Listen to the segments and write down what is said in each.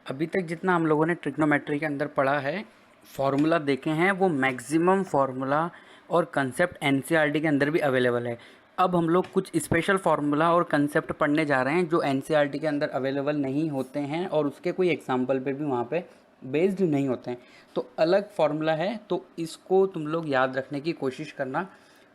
अभी तक जितना हम लोगों ने ट्रिग्नोमेट्री के अंदर पढ़ा है, फार्मूला देखे हैं, वो मैक्सिमम फार्मूला और कंसेप्ट एनसीईआरटी के अंदर भी अवेलेबल है। अब हम लोग कुछ स्पेशल फार्मूला और कंसेप्ट पढ़ने जा रहे हैं जो एनसीईआरटी के अंदर अवेलेबल नहीं होते हैं और उसके कोई एग्जाम्पल पे भी वहाँ पे बेस्ड नहीं होते हैं। तो अलग फार्मूला है, तो इसको तुम लोग याद रखने की कोशिश करना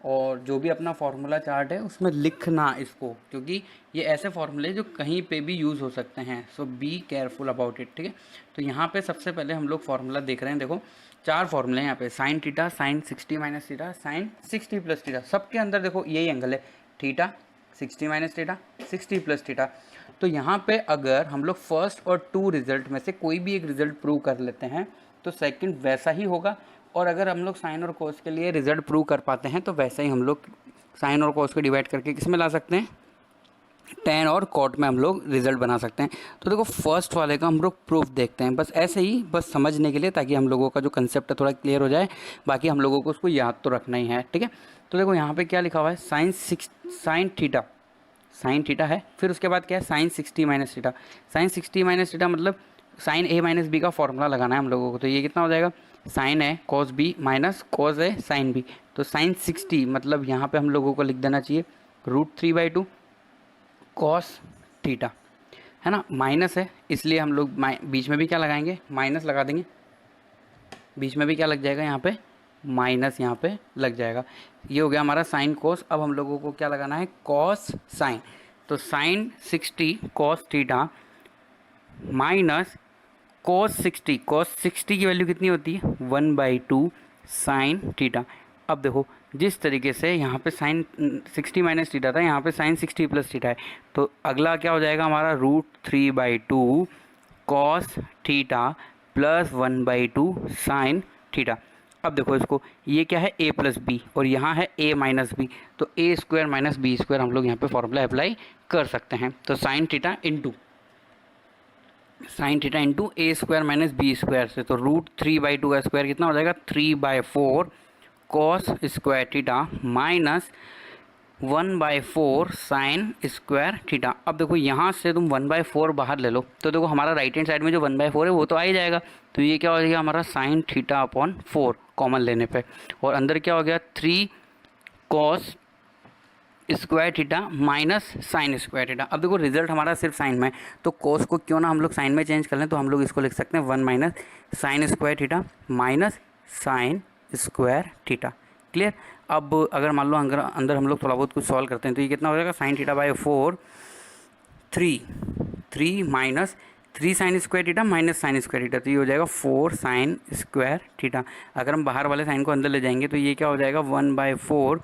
और जो भी अपना फार्मूला चार्ट है उसमें लिखना इसको, क्योंकि ये ऐसे फार्मूले जो कहीं पे भी यूज़ हो सकते हैं। सो बी केयरफुल अबाउट इट, ठीक है। तो यहाँ पे सबसे पहले हम लोग फार्मूला देख रहे हैं। देखो 4 फार्मूले हैं यहाँ पे, sine theta, sine 60 minus theta, sine 60 plus theta. सबके अंदर देखो यही एंगल है, theta 60 minus theta 60 plus theta. तो यहाँ पे अगर हम लोग फर्स्ट और 2 रिजल्ट में से कोई भी एक रिजल्ट प्रूव कर लेते हैं तो सेकंड वैसा ही होगा। और अगर हम लोग साइन और कोस के लिए रिजल्ट प्रूव कर पाते हैं तो वैसे ही हम लोग साइन और कोस को डिवाइड करके किस में ला सकते हैं, टेन और कॉट में हम लोग रिजल्ट बना सकते हैं। तो देखो फर्स्ट वाले का हम लोग प्रूफ देखते हैं, बस ऐसे ही, बस समझने के लिए, ताकि हम लोगों का जो कंसेप्ट है थोड़ा क्लियर हो जाए। बाकी हम लोगों को उसको याद तो रखना ही है, ठीक है। तो देखो यहाँ पे क्या लिखा हुआ है, साइन थीटा है, फिर उसके बाद क्या है, sine 60 minus theta. Sine 60 minus theta मतलब साइन ए माइनस बी का फॉर्मूला लगाना है हम लोगों को। तो ये कितना हो जाएगा, साइन है कॉस बी माइनस कॉस है साइन बी। तो साइन 60 मतलब यहाँ पे हम लोगों को लिख देना चाहिए √3/2 कॉस थीटा, है ना। माइनस है इसलिए हम लोग बीच में भी क्या लगाएंगे, माइनस लगा देंगे। बीच में भी क्या लग जाएगा, यहाँ पे माइनस यहाँ पे लग जाएगा। ये हो गया हमारा साइन कोस। अब हम लोगों को क्या लगाना है, कॉस साइन। तो sine 60 cos theta minus cos 60 की वैल्यू कितनी होती है, 1/2 साइन थीटा। अब देखो जिस तरीके से यहाँ पे साइन 60 माइनस थीटा था, यहाँ पे साइन 60 प्लस थीटा है, तो अगला क्या हो जाएगा हमारा, √3/2 cos theta plus 1/2 sine theta. अब देखो इसको, ये क्या है, a प्लस बी और यहाँ है a माइनस बी, तो a square minus B square हम लोग यहाँ पे फॉर्मूला अप्लाई कर सकते हैं। तो साइन थीटा इंटू ए स्क्वायर माइनस बी स्क्वायर से, तो √3/2 का स्क्वायर कितना हो जाएगा, 3/4 cos square theta minus 1/4 sine square theta. अब देखो यहाँ से तुम 1/4 बाहर ले लो, तो देखो हमारा राइट हैंड साइड में जो 1/4 है वो तो आ ही जाएगा। तो ये क्या हो जाएगा हमारा, साइन थीटा अपॉन 4 कॉमन लेने पे, और अंदर क्या हो गया, 3 cos square theta minus sine square theta. अब देखो रिजल्ट हमारा सिर्फ साइन में है, तो कोस को क्यों ना हम लोग साइन में चेंज कर लें। तो हम लोग इसको लिख सकते हैं 1 minus sine square theta minus sine square theta. Clear. अब अगर मान लो अंदर हम लोग थोड़ा बहुत कुछ सॉल्व करते हैं, तो ये कितना हो जाएगा, sine theta by 4 3 minus 3 sine square theta minus sine square theta, तो ये हो जाएगा 4 साइन स्क्वायर थीटा। अगर हम बाहर वाले साइन को अंदर ले जाएंगे तो ये क्या हो जाएगा, 1/4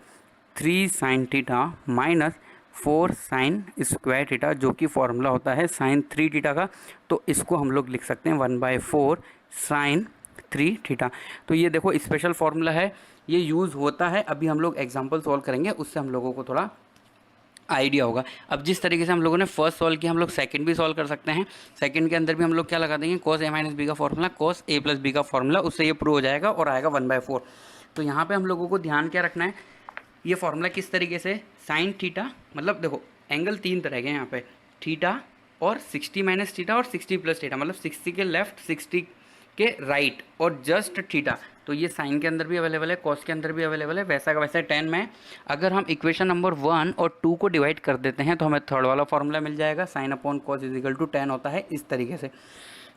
3 sine theta minus 4 sine square theta, जो कि फॉर्मूला होता है साइन 3 थीटा का। तो इसको हम लोग लिख सकते हैं 1/4 साइन 3 थीटा। तो ये देखो स्पेशल फॉर्मूला है, ये यूज़ होता है। अभी हम लोग एग्जाम्पल सॉल्व करेंगे, उससे हम लोगों को थोड़ा आइडिया होगा। अब जिस तरीके से हम लोगों ने फर्स्ट सॉल्व किया, हम लोग सेकंड भी सॉल्व कर सकते हैं। सेकंड के अंदर भी हम लोग क्या लगा देंगे, कॉस ए माइनस बी का formula, cos A plus B का फॉर्मूला, उससे ये प्रूव हो जाएगा और आएगा 1/4। तो यहाँ पे हम लोगों को ध्यान क्या रखना है, ये फॉर्मूला किस तरीके से, साइन थीटा मतलब देखो एंगल 3 तरह के हैं यहाँ पे, थीटा और 60 माइनस थीटा और 60 प्लस थीटा, मतलब 60 के लेफ्ट 60 के राइट और जस्ट थीटा। तो ये साइन के अंदर भी अवेलेबल है, कॉस के अंदर भी अवेलेबल है, वैसा का वैसा 10 में। अगर हम इक्वेशन नंबर 1 और 2 को डिवाइड कर देते हैं तो हमें थर्ड वाला फॉर्मूला मिल जाएगा, sine upon cos is equal to 10 होता है इस तरीके से।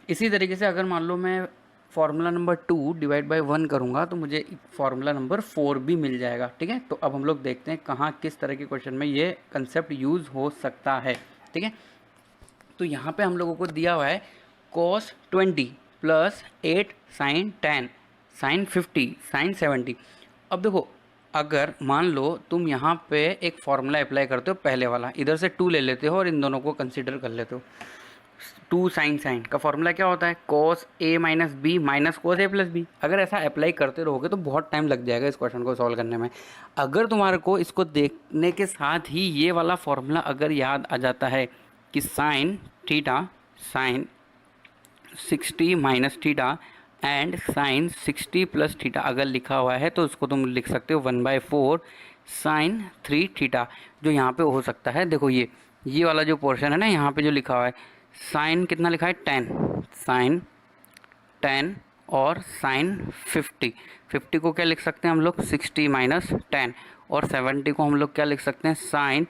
इसी तरीके से अगर मान लो मैं फार्मूला नंबर 2 डिवाइड बाय 1 करूँगा तो मुझे फार्मूला नंबर 4 भी मिल जाएगा, ठीक है। तो अब हम लोग देखते हैं कहाँ किस तरह के क्वेश्चन में ये कंसेप्ट यूज़ हो सकता है, ठीक है। तो यहाँ पे हम लोगों को दिया हुआ है cos 20 plus 8 sine 10 sine 50 sine 70। अब देखो अगर मान लो तुम यहाँ पे एक फार्मूला अप्लाई करते हो, पहले वाला इधर से 2 ले लेते हो और इन दोनों को कंसिडर कर लेते हो। 2 साइन का फॉर्मूला क्या होता है, cos A minus B minus cos A plus B. अगर ऐसा अप्लाई करते रहोगे तो बहुत टाइम लग जाएगा इस क्वेश्चन को सॉल्व करने में। अगर तुम्हारे को इसको देखने के साथ ही ये वाला फॉर्मूला अगर याद आ जाता है कि sine theta sine 60 minus theta and sine 60 plus theta अगर लिखा हुआ है तो उसको तुम लिख सकते हो 1/4 साइन 3 थीटा, जो यहाँ पे हो सकता है। देखो ये वाला जो पोर्शन है ना, यहाँ पे जो लिखा हुआ है साइन कितना लिखा है 10, साइन 10 और साइन 50। 50 को क्या लिख सकते हैं हम लोग 60 माइनस 10, और 70 को हम लोग क्या लिख सकते हैं साइन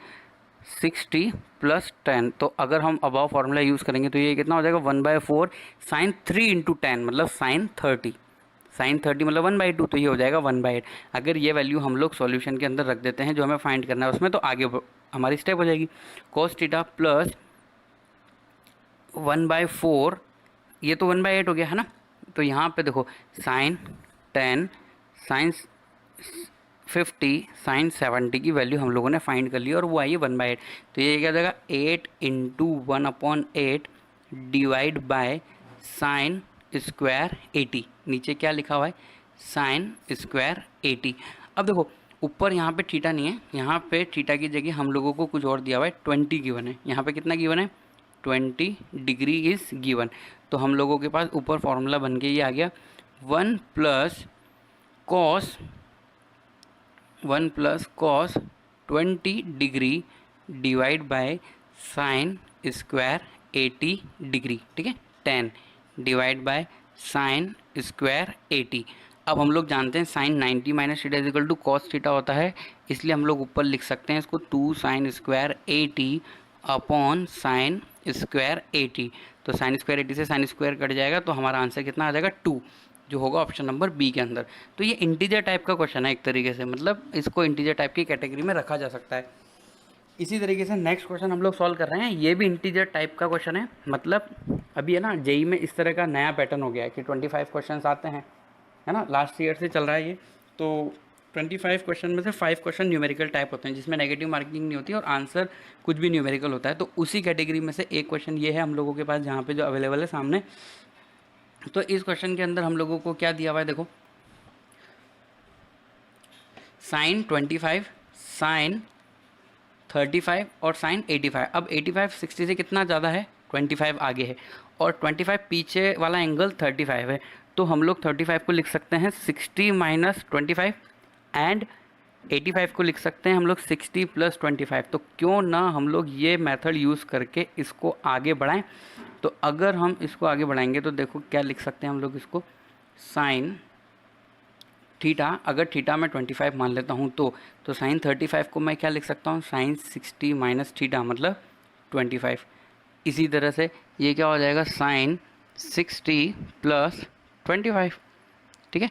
60 प्लस 10। तो अगर हम अबाव फार्मूला यूज़ करेंगे तो ये कितना हो जाएगा 1/4 साइन 3 इंटू 10 मतलब साइन 30। साइन 30 मतलब 1/2, तो ये हो जाएगा 1/8। अगर ये वैल्यू हम लोग सॉल्यूशन के अंदर रख देते हैं जो हमें फाइंड करना है उसमें, तो आगे हमारी स्टेप हो जाएगी cos थीटा प्लस 1/4, ये तो 1/8 हो गया है ना। तो यहाँ पे देखो साइन 10 साइन 50 साइन 70 की वैल्यू हम लोगों ने फाइंड कर ली और वो आई है 1/8। तो ये क्या हो जाएगा 8 into 1/8 divide by sine square 80। नीचे क्या लिखा हुआ है साइन स्क्वायर 80। अब देखो ऊपर यहाँ पे थीटा नहीं है, यहाँ पे थीटा की जगह हम लोगों को कुछ और दिया हुआ है 20 गिवन है। यहाँ पे कितना गिवन है 20 डिग्री इज गिवन। तो हम लोगों के पास ऊपर फॉर्मूला बन के ये आ गया 1 plus cos 20 degree divide by sine square 80 degree, ठीक है 10 डिवाइड बाय साइन स्क्वायर 80। अब हम लोग जानते हैं sine 90 minus theta is equal to cos theta होता है, इसलिए हम लोग ऊपर लिख सकते हैं इसको 2 sine square 80 upon sine square 80। तो साइन स्क्वायर 80 से साइन स्क्वायर कट जाएगा, तो हमारा आंसर कितना आ जाएगा 2, जो होगा ऑप्शन नंबर बी के अंदर। तो ये इंटीजर टाइप का क्वेश्चन है एक तरीके से, मतलब इसको इंटीजर टाइप की कैटेगरी में रखा जा सकता है। इसी तरीके से नेक्स्ट क्वेश्चन हम लोग सॉल्व कर रहे हैं, ये भी इंटीजर टाइप का क्वेश्चन है। मतलब अभी है ना जेई में इस तरह का नया पैटर्न हो गया है कि 25 क्वेश्चन आते हैं, है ना, लास्ट ईयर से चल रहा है ये। तो 25 क्वेश्चन में से 5 क्वेश्चन न्यूमेरिकल टाइप होते हैं जिसमें नेगेटिव मार्किंग नहीं होती और आंसर कुछ भी न्यूमेरिकल होता है। तो उसी कैटेगरी में से एक क्वेश्चन ये है हम लोगों के पास जहाँ पे जो अवेलेबल है सामने। तो इस क्वेश्चन के अंदर हम लोगों को क्या दिया हुआ है देखो, साइन 25 साइन 35 और साइन 85। अब 85 60 से कितना ज़्यादा है 25 आगे है और 25 पीछे वाला एंगल 35 है। तो हम लोग 35 को लिख सकते हैं 60 माइनस 25 एंड 85 को लिख सकते हैं हम लोग 60 प्लस 25। तो क्यों ना हम लोग ये मेथड यूज़ करके इसको आगे बढ़ाएं। तो अगर हम इसको आगे बढ़ाएंगे तो देखो क्या लिख सकते हैं हम लोग इसको साइन थीटा, अगर थीटा मैं 25 मान लेता हूँ तो साइन 35 को मैं क्या लिख सकता हूँ साइन 60 माइनस थीटा मतलब 25। इसी तरह से ये क्या हो जाएगा साइन 60 प्लस 25, ठीक है,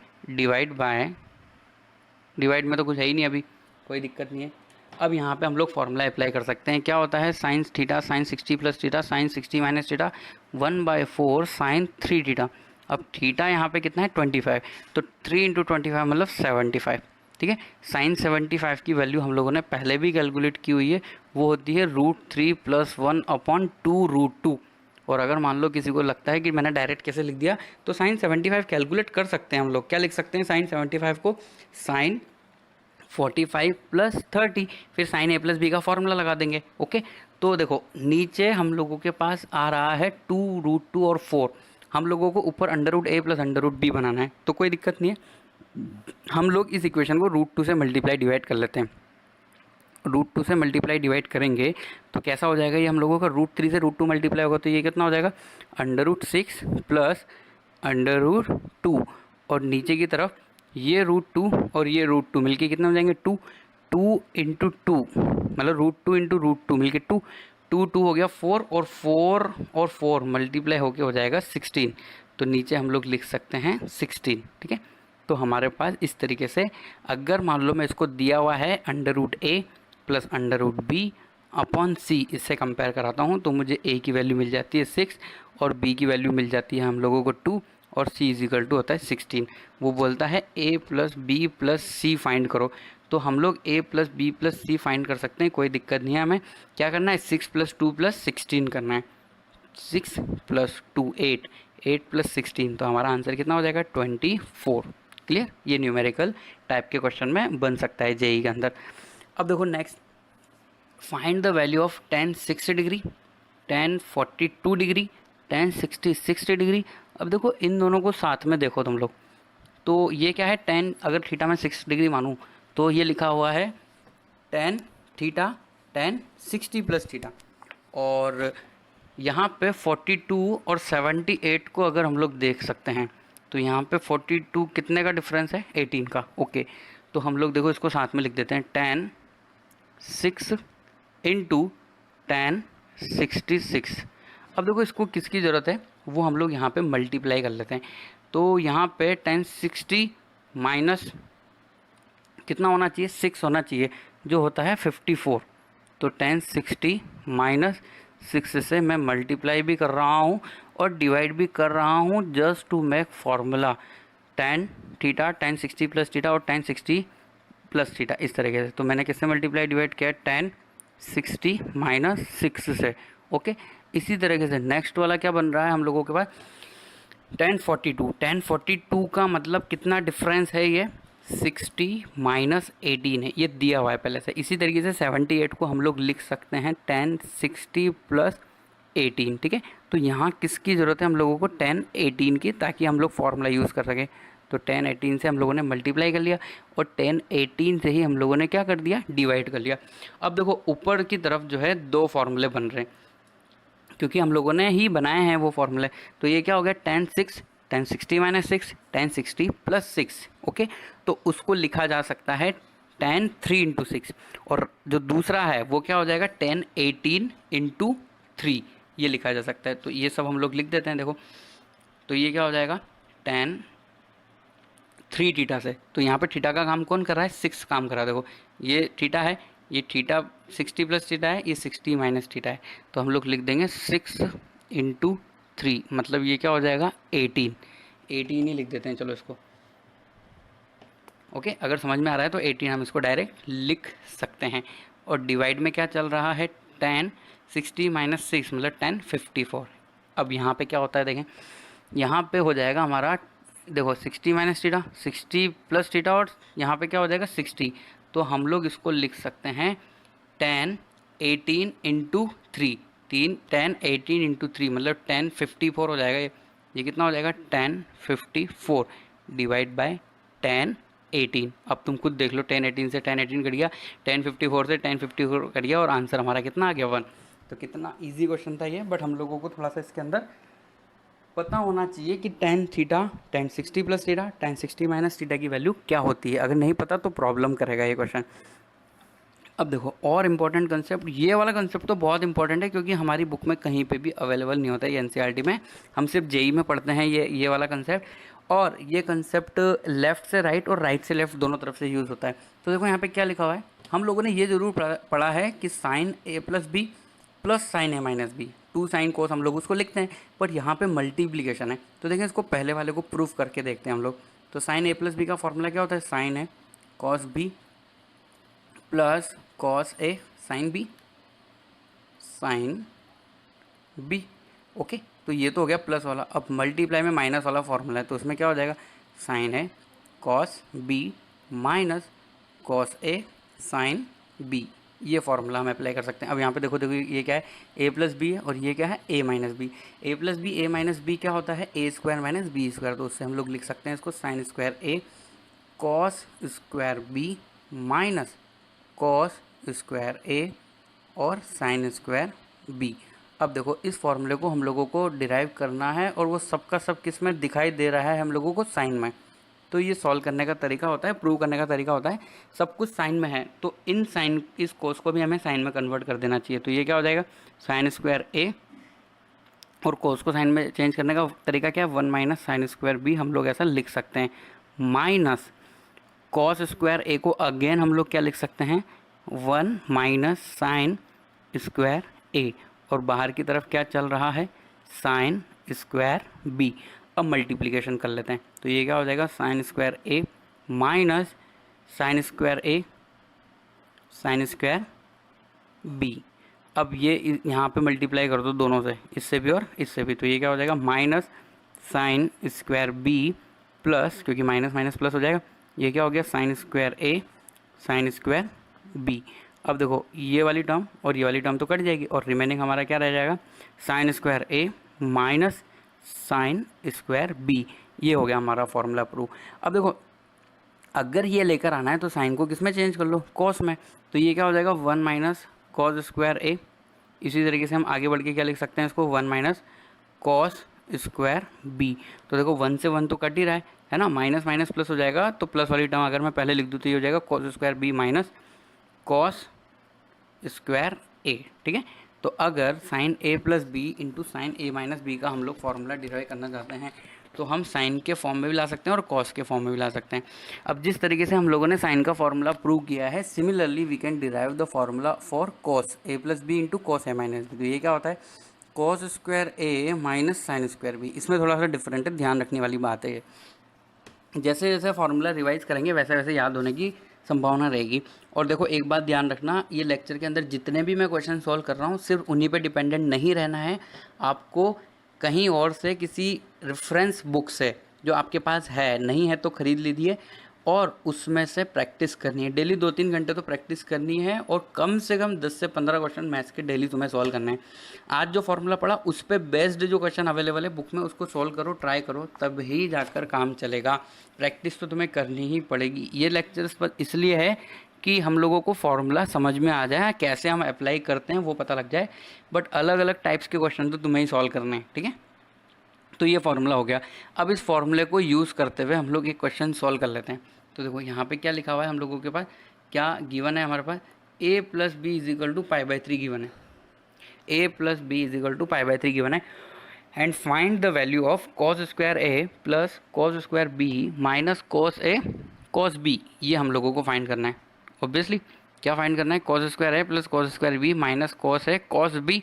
डिवाइड में तो कुछ है ही नहीं अभी, कोई दिक्कत नहीं है। अब यहाँ पे हम लोग फॉर्मूला अप्लाई कर सकते हैं। क्या होता है sine theta sine 60 plus theta sine 60 minus theta 1/4 sine 3 theta. अब थीटा यहाँ पे कितना है 25, तो 3 इंटू 25 मतलब 75, ठीक है। साइन 75 की वैल्यू हम लोगों ने पहले भी कैलकुलेट की हुई है, वो होती है √3 + 1/2√2। और अगर मान लो किसी को लगता है कि मैंने डायरेक्ट कैसे लिख दिया, तो साइन 75 कैलकुलेट कर सकते हैं हम लोग। क्या लिख सकते हैं साइन 75 को साइन 45 + 30, फिर साइन a + b का फॉर्मूला लगा देंगे। ओके, तो देखो नीचे हम लोगों के पास आ रहा है 2√2 और 4, हम लोगों को ऊपर √a + √b बनाना है, तो कोई दिक्कत नहीं है। हम लोग इस इक्वेशन को √2 से मल्टीप्लाई डिवाइड कर लेते हैं। √2 से मल्टीप्लाई डिवाइड करेंगे तो कैसा हो जाएगा, ये हम लोगों का √3 से √2 मल्टीप्लाई होगा तो ये कितना हो जाएगा √6 + √2, और नीचे की तरफ ये √2 और ये √2 मिलके कितने हो जाएंगे 2 इंटू 2 मतलब √2 इंटू √2 मिलके 2 हो गया 4, और 4 मल्टीप्लाई होके हो जाएगा 16। तो नीचे हम लोग लिख सकते हैं 16, ठीक है। तो हमारे पास इस तरीके से, अगर मान लो मैं इसको दिया हुआ है √a + √b अपॉन c, इससे कंपेयर कराता हूँ तो मुझे a की वैल्यू मिल जाती है 6 और b की वैल्यू मिल जाती है हम लोगों को 2 और c इजिकल टू होता है 16। वो बोलता है a + b + c फाइंड करो, तो हम लोग a + b + c फाइंड कर सकते हैं, कोई दिक्कत नहीं है। हमें क्या करना है 6 + 2 + 16 करना है, 6 + 2 8 + 16, तो हमारा आंसर कितना हो जाएगा 24। क्लियर, ये न्यूमेरिकल टाइप के क्वेश्चन में बन सकता है जेई के अंदर। अब देखो next, find the value of tan 60 degree, tan 42 degree, tan 60 degree. अब देखो इन दोनों को साथ में देखो तुम लोग, तो ये क्या है tan, अगर थीटा में 6 डिग्री मानूँ तो ये लिखा हुआ है tan थीटा tan 60 + थीटा, और यहाँ पे 42 और 78 को अगर हम लोग देख सकते हैं तो यहाँ पे 42 कितने का डिफरेंस है, 18 का। ओके, तो हम लोग देखो इसको साथ में लिख देते हैं, 10 6 इंटू 10 66। अब देखो इसको किसकी ज़रूरत है वो हम लोग यहाँ पे मल्टीप्लाई कर लेते हैं। तो यहाँ पे 1060 माइनस कितना होना चाहिए, 6 होना चाहिए, जो होता है 54। तो 1060 माइनस 6 से मैं मल्टीप्लाई भी कर रहा हूँ और डिवाइड भी कर रहा हूँ just to make formula. 10 theta 1060 plus theta और 1060 प्लस थीटा, इस तरीके से। तो मैंने किससे मल्टीप्लाई डिवाइड किया, 1060 माइनस 6 से। ओके, इसी तरीके से नेक्स्ट वाला क्या बन रहा है हम लोगों के पास, 1042 का मतलब कितना डिफरेंस है, ये 60 माइनस 18 है, ये दिया हुआ है पहले से। इसी तरीके से 78 को हम लोग लिख सकते हैं 1060 प्लस 18, ठीक है। तो यहाँ किसकी ज़रूरत है हम लोगों को, 1018 की, ताकि हम लोग फार्मूला यूज़ कर सकें। तो 1018 से हम लोगों ने मल्टीप्लाई कर लिया और 1018 से ही हम लोगों ने क्या कर दिया, डिवाइड कर लिया। अब देखो ऊपर की तरफ जो है दो फार्मूले बन रहे हैं क्योंकि हम लोगों ने ही बनाए हैं वो फार्मूले। तो ये क्या हो गया, 1060 माइनस 6, 1060 प्लस 6। ओके, तो उसको लिखा जा सकता है 3 इंटू 6, और जो दूसरा है वो क्या हो जाएगा, 18 इंटू 3, ये लिखा जा सकता है। तो ये सब हम लोग लिख देते हैं। देखो तो ये क्या हो जाएगा, 3 थीटा से। तो यहाँ पे थीटा का काम कौन कर रहा है, 6 काम कर रहा है। देखो ये थीटा है, ये थीटा 60 प्लस थीटा है, ये 60 माइनस थीटा है। तो हम लोग लिख देंगे 6 इंटू 3, मतलब ये क्या हो जाएगा, 18 ही लिख देते हैं। चलो इसको, ओके, अगर समझ में आ रहा है तो 18 हम इसको डायरेक्ट लिख सकते हैं। और डिवाइड में क्या चल रहा है, 1060 माइनस 6 मतलब 1054। अब यहाँ पे क्या होता है देखें, यहाँ पे हो जाएगा हमारा, देखो 60 माइनस थीटा, 60 प्लस थीटा, और यहाँ पे क्या हो जाएगा 60। तो हम लोग इसको लिख सकते हैं 1018 इंटू 3, 1018 इंटू 3 मतलब 1054 हो जाएगा। ये कितना हो जाएगा, 1054 डिवाइड बाय 1018। अब तुम खुद देख लो, 1018 से 1018 कट गया, 1054 से 1054 कट गया, और आंसर हमारा कितना आ गया, 1। तो कितना इजी क्वेश्चन था ये, बट हम लोगों को थोड़ा सा इसके अंदर पता होना चाहिए कि 10 theta 1060 plus theta 1060 minus theta की वैल्यू क्या होती है। अगर नहीं पता तो प्रॉब्लम करेगा ये क्वेश्चन। अब देखो और इम्पॉर्टेंट कंसेप्ट, ये वाला कंसेप्ट तो बहुत इंपॉर्टेंट है क्योंकि हमारी बुक में कहीं पे भी अवेलेबल नहीं होता है, एनसीईआरटी में हम सिर्फ जेई में पढ़ते हैं ये वाला कंसेप्ट। और ये कंसेप्ट लेफ़्ट से राइट और राइट से लेफ़्ट दोनों तरफ से यूज़ होता है। तो देखो यहाँ पे क्या लिखा हुआ है, हम लोगों ने ये ज़रूर पढ़ा है कि sign A plus B plus sign A minus B, 2 sine cos हम लोग उसको लिखते हैं, बट यहाँ पे मल्टीप्लिकेशन है। तो देखें इसको पहले वाले को प्रूफ करके देखते हैं हम लोग। तो साइन ए प्लस बी का फॉर्मूला क्या होता है, साइन है कॉस बी प्लस कॉस ए साइन बी। ओके, तो ये तो हो गया प्लस वाला। अब मल्टीप्लाई में माइनस वाला फॉर्मूला है, तो उसमें क्या हो जाएगा, साइन है कॉस बी माइनस कॉस ए साइन बी। ये फॉर्मूला हम अप्लाई कर सकते हैं। अब यहाँ पे देखो ये क्या है, a प्लस बी है, और ये क्या है, a minus B. A plus B A minus B क्या होता है, a square minus B square. तो उससे हम लोग लिख सकते हैं इसको sine square a cos square B minus cos square a और साइन स्क्वायर b। अब देखो इस फॉर्मूले को हम लोगों को डिराइव करना है, और वो सबका सब किस में दिखाई दे रहा है हम लोगों को, साइन में। तो ये सॉल्व करने का तरीका होता है, प्रूव करने का तरीका होता है, सब कुछ साइन में है तो इस कोस को भी हमें साइन में कन्वर्ट कर देना चाहिए। तो ये क्या हो जाएगा, साइन स्क्वायर ए, और कोस को साइन में चेंज करने का तरीका क्या है, 1 माइनस साइन स्क्वायर बी, हम लोग ऐसा लिख सकते हैं। माइनस कॉस स्क्वायर ए को अगेन हम लोग क्या लिख सकते हैं, 1 माइनस साइन स्क्वायर ए, और बाहर की तरफ क्या चल रहा है, साइन स्क्वायर बी। अब मल्टीप्लिकेशन कर लेते हैं, तो ये क्या हो जाएगा, sign square A minus sine square A sine square B. अब ये यहाँ पे मल्टीप्लाई कर दो दोनों से, इससे भी और इससे भी। तो ये क्या हो जाएगा, minus sine square B plus, क्योंकि माइनस माइनस प्लस हो जाएगा, ये क्या हो गया, sine square A sine square B. अब देखो ये वाली टर्म और ये वाली टर्म तो कट जाएगी, और रिमेनिंग हमारा क्या रह जाएगा, sign square A minus sine square B. ये हो गया हमारा फॉर्मूला प्रूव। अब देखो अगर ये लेकर आना है तो साइन को किस में चेंज कर लो, कॉस में। तो ये क्या हो जाएगा, 1 माइनस कॉस स्क्वायर ए इसी तरीके से हम आगे बढ़ के क्या लिख सकते हैं इसको, 1 माइनस कॉस स्क्वायर बी। तो देखो 1 से 1 तो कट ही रहा है ना, माइनस माइनस प्लस हो जाएगा, तो प्लस वाली टर्म अगर मैं पहले लिख दूँ तो ये हो जाएगा cos square B minus cos square A. ठीक है, तो अगर sine A plus B into sine A minus B का हम लोग फॉर्मूला डिराइव करना चाहते हैं तो हम साइन के फॉर्म में भी ला सकते हैं और कॉस के फॉर्म में भी ला सकते हैं। अब जिस तरीके से हम लोगों ने साइन का फॉर्मूला प्रूव किया है, similarly we can derive the formula for cos A plus B into cos A minus B. तो ये क्या होता है, cos square A minus sine square B. इसमें थोड़ा सा डिफरेंट है, ध्यान रखने वाली बात है ये। जैसे जैसे फॉर्मूला रिवाइज करेंगे वैसे वैसे याद होने की संभावना रहेगी। और देखो एक बात ध्यान रखना, ये लेक्चर के अंदर जितने भी मैं क्वेश्चन सॉल्व कर रहा हूँ सिर्फ उन्हीं पे डिपेंडेंट नहीं रहना है। आपको कहीं और से किसी रेफरेंस बुक से जो आपके पास है, नहीं है तो ख़रीद लीजिए और उसमें से प्रैक्टिस करनी है। डेली 2-3 घंटे तो प्रैक्टिस करनी है और कम से कम 10 से 15 क्वेश्चन मैथ्स के डेली तुम्हें सॉल्व करने हैं। आज जो फॉर्मूला पढ़ा उस पर बेस्ड जो क्वेश्चन अवेलेबल है बुक में उसको सॉल्व करो, ट्राई करो, तब ही जाकर काम चलेगा। प्रैक्टिस तो तुम्हें करनी ही पड़ेगी। ये लेक्चर्स पर इसलिए है कि हम लोगों को फॉर्मूला समझ में आ जाए, कैसे हम अप्लाई करते हैं वो पता लग जाए, बट अलग अलग टाइप्स के क्वेश्चन तो तुम्हें ही सॉल्व करने हैं। ठीक है, तो ये फॉर्मूला हो गया। अब इस फॉर्मूले को यूज़ करते हुए हम लोग एक क्वेश्चन सॉल्व कर लेते हैं। तो देखो यहाँ पे क्या लिखा हुआ है हम लोगों के पास, क्या गिवन है हमारे पास, a plus B is equal to pi by 3 given है, a plus B is equal to pi by 3 given है, and find the value of cos square A plus cos square B minus cos A cos B. ये हम लोगों को find करना है। Obviously क्या find करना है, cos square A plus cos square B minus cos A cos B.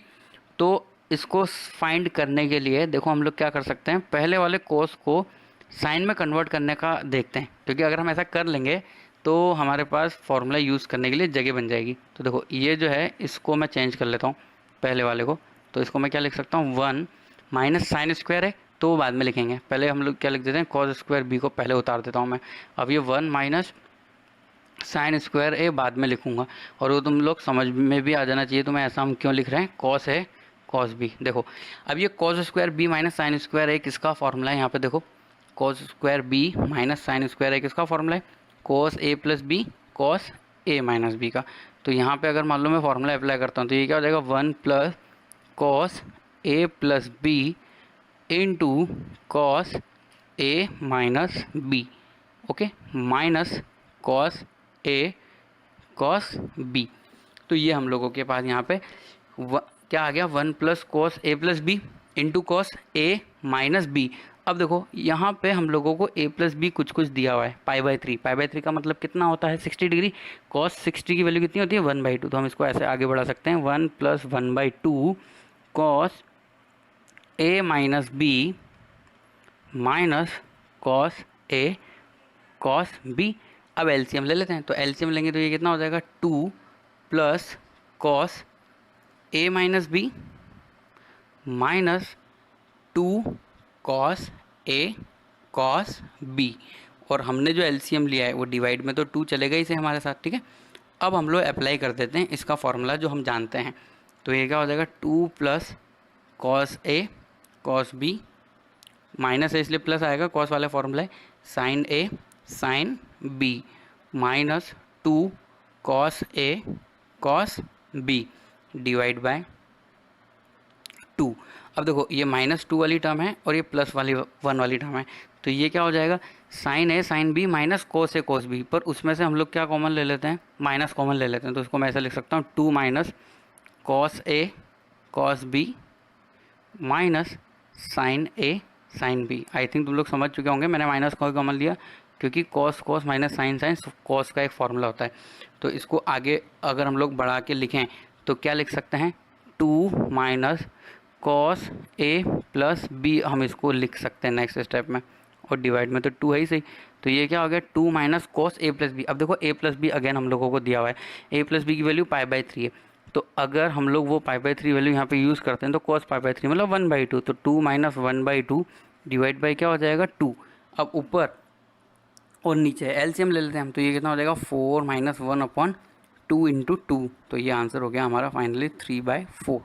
तो इसको फाइंड करने के लिए देखो हम लोग क्या कर सकते हैं, पहले वाले कॉस को साइन में कन्वर्ट करने का देखते हैं, क्योंकि अगर हम ऐसा कर लेंगे तो हमारे पास फॉर्मूला यूज़ करने के लिए जगह बन जाएगी। तो देखो ये जो है इसको मैं चेंज कर लेता हूँ पहले वाले को। तो इसको मैं क्या लिख सकता हूँ, 1 माइनस साइन स्क्वायर है तो बाद में लिखेंगे, पहले हम लोग क्या लिख देते हैं, कॉस स्क्वायर बी को पहले उतार देता हूँ मैं। अब ये 1 माइनस साइन स्क्वायर ए बाद में लिखूंगा, और वो तुम लोग समझ में भी आ जाना चाहिए तुम्हें ऐसा हम क्यों लिख रहे हैं, कॉस है कॉस बी। देखो अब ये cos square B minus sine square A किसका फॉर्मूला है, यहाँ पे देखो cos square B minus sine square A किसका फॉर्मूला है, cos A plus B cos A minus B का। तो यहाँ पे अगर मान लो मैं फॉर्मूला अप्लाई करता हूँ तो ये क्या हो जाएगा, 1 plus cos A plus B into cos A minus B, okay, minus cos A cos B. तो ये हम लोगों के पास यहाँ पे क्या आ गया, 1 plus cos A plus B into cos A minus B. अब देखो यहाँ पे हम लोगों को a प्लस बी कुछ कुछ दिया हुआ है, पाई बाई 3। पाई बाई 3 का मतलब कितना होता है, 60 डिग्री। कॉस 60 की वैल्यू कितनी होती है, 1/2। तो हम इसको ऐसे आगे बढ़ा सकते हैं, 1 plus 1/2 cos A minus B minus cos A cos B. अब एलसीएम ले लेते हैं, तो एलसीएम लेंगे तो ये कितना हो जाएगा, 2 plus cos A minus B minus 2 cos A cos B. और हमने जो एलसीएम लिया है वो डिवाइड में तो 2 चलेगा ही से हमारे साथ। ठीक है, अब हम लोग अप्लाई कर देते हैं इसका फॉर्मूला जो हम जानते हैं। तो ये क्या हो जाएगा, 2 plus cos A cos B, minus है इसलिए प्लस आएगा, कॉस वाला फॉर्मूला है, sine A sine B minus 2 cos A cos B divide by 2। अब देखो ये -2 वाली टर्म है और ये प्लस वाली 1 वाली टर्म है, तो ये क्या हो जाएगा, sign A sine B minus cos A cos B. पर उसमें से हम लोग क्या कॉमन ले लेते हैं, माइनस कॉमन ले लेते हैं। तो इसको मैं ऐसा लिख सकता हूँ, 2 minus cos A cos B minus sine A sine B. I think तुम लोग समझ चुके होंगे मैंने माइनस को कॉमन लिया, क्योंकि cos cos minus sine sine cos का एक फॉर्मूला होता है। तो इसको आगे अगर हम लोग बढ़ा के लिखें तो क्या लिख सकते हैं, 2 minus cos A plus B हम इसको लिख सकते हैं नेक्स्ट स्टेप में, और डिवाइड में तो 2 है ही सही। तो ये क्या हो गया, 2 minus cos A plus B. अब देखो ए प्लस बी अगेन हम लोगों को दिया हुआ है, ए प्लस बी की वैल्यू पाई बाई 3 है। तो अगर हम लोग वो पाई बाई 3 वैल्यू यहाँ पे यूज़ करते हैं तो कॉस पाई बाई 3 मतलब 1/2। तो 2 माइनस 1/2 डिवाइड बाई क्या हो जाएगा, 2। अब ऊपर और नीचे एलसीएम ले लेते हैं हम, तो ये कितना हो जाएगा, 4 माइनस 1/2 इंटू 2। तो ये आंसर हो गया हमारा फाइनली 3/4।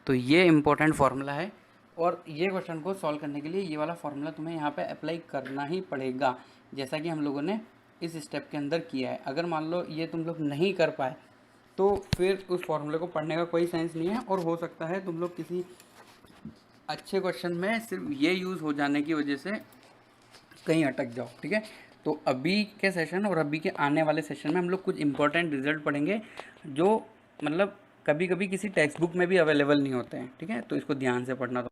तो ये इंपॉर्टेंट फार्मूला है, और ये क्वेश्चन को सॉल्व करने के लिए ये वाला फार्मूला तुम्हें यहाँ पे अप्लाई करना ही पड़ेगा, जैसा कि हम लोगों ने इस स्टेप के अंदर किया है। अगर मान लो ये तुम लोग नहीं कर पाए तो फिर उस फॉर्मूले को पढ़ने का कोई सेंस नहीं है, और हो सकता है तुम लोग किसी अच्छे क्वेश्चन में सिर्फ ये यूज़ हो जाने की वजह से कहीं अटक जाओ। ठीक है, तो अभी के सेशन और अभी के आने वाले सेशन में हम लोग कुछ इंपॉर्टेंट रिजल्ट पढ़ेंगे जो मतलब कभी कभी किसी टेक्स्ट बुक में भी अवेलेबल नहीं होते हैं। ठीक है, तो इसको ध्यान से पढ़ना। तो